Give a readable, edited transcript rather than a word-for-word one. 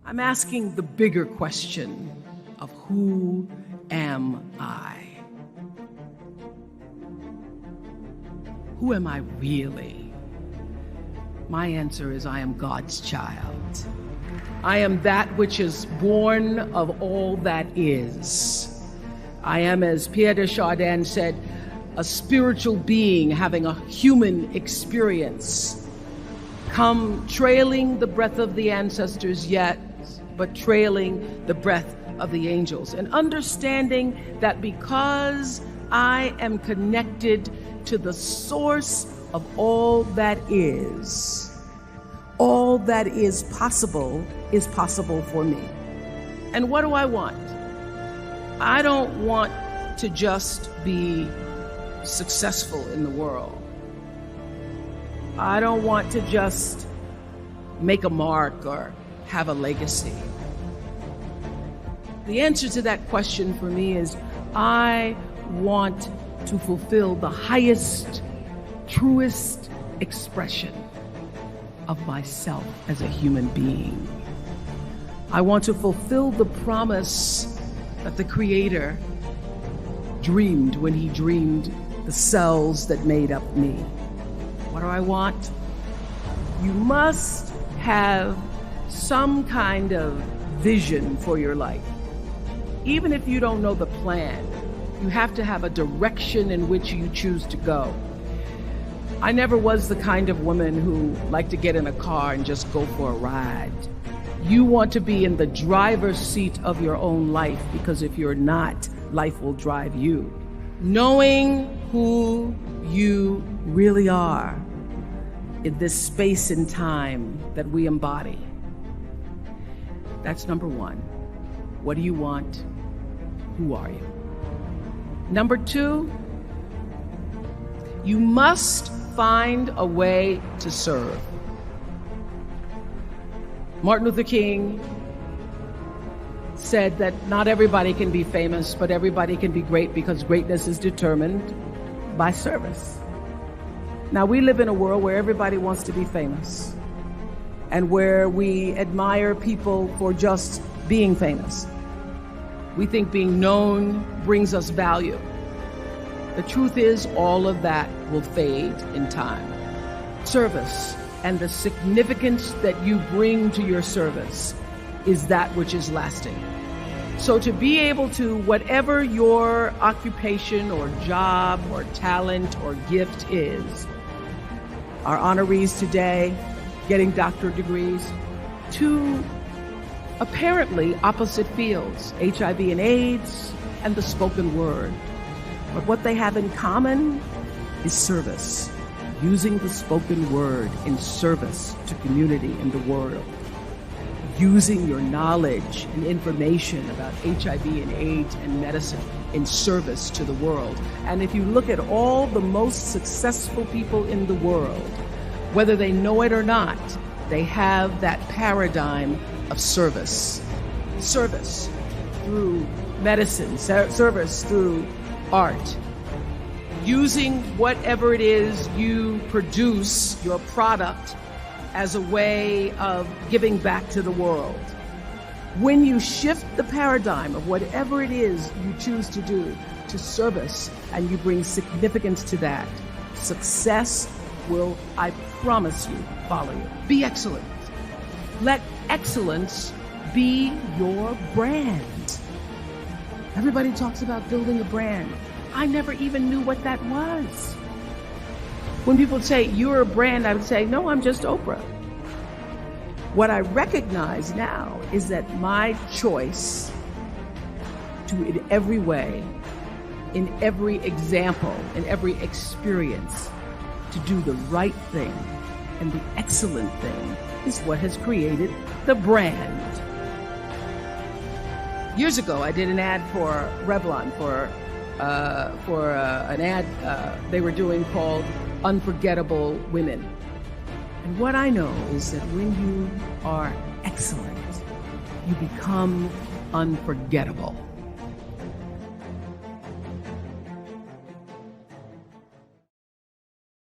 I'm asking the bigger question of who am I? Who am I really? My answer is I am God's child. I am that which is born of all that is. I am, as Pierre de Chardin said, a spiritual being having a human experience, come trailing the breath of the ancestors yet, but trailing the breath of the angels, and understanding that because I am connected to the source of all that is possible for me. And what do I want? I don't want to just be successful in the world. I don't want to just make a mark or have a legacy. The answer to that question for me is I want to fulfill the highest, truest expression of myself as a human being. I want to fulfill the promise that the Creator dreamed when He dreamed the cells that made up me. What do I want? You must have some kind of vision for your life. Even if you don't know the plan, you have to have a direction in which you choose to go. I never was the kind of woman who liked to get in a car and just go for a ride. You want to be in the driver's seat of your own life, because if you're not, life will drive you. Knowing who you really are in this space and time that we embody. That's number one. What do you want? Who are you? Number two, you must find a way to serve. Martin Luther King said that not everybody can be famous, but everybody can be great, because greatness is determined by service. Now, we live in a world where everybody wants to be famous and where we admire people for just being famous. We think being known brings us value. The truth is, all of that will fade in time. Service and the significance that you bring to your service is that which is lasting. So to be able to, whatever your occupation or job or talent or gift is, our honorees today getting doctorate degrees, to apparently opposite fields, HIV and AIDS and the spoken word. But what they have in common is service, using the spoken word in service to community in the world, using your knowledge and information about HIV and AIDS and medicine in service to the world. And if you look at all the most successful people in the world, whether they know it or not, they have that paradigm of service. Service through medicine, service through art. Using whatever it is you produce, your product, as a way of giving back to the world. When you shift the paradigm of whatever it is you choose to do to service, and you bring significance to that, success will, I promise you, follow you. Be excellent. Let excellence be your brand. Everybody talks about building a brand. I never even knew what that was. When people say, you're a brand, I would say, no, I'm just Oprah. What I recognize now is that my choice to, in every way, in every example, in every experience, to do the right thing and the excellent thing is what has created the brand. Years ago, I did an ad for Revlon for an ad they were doing called Unforgettable Women. And what I know is that when you are excellent, you become unforgettable.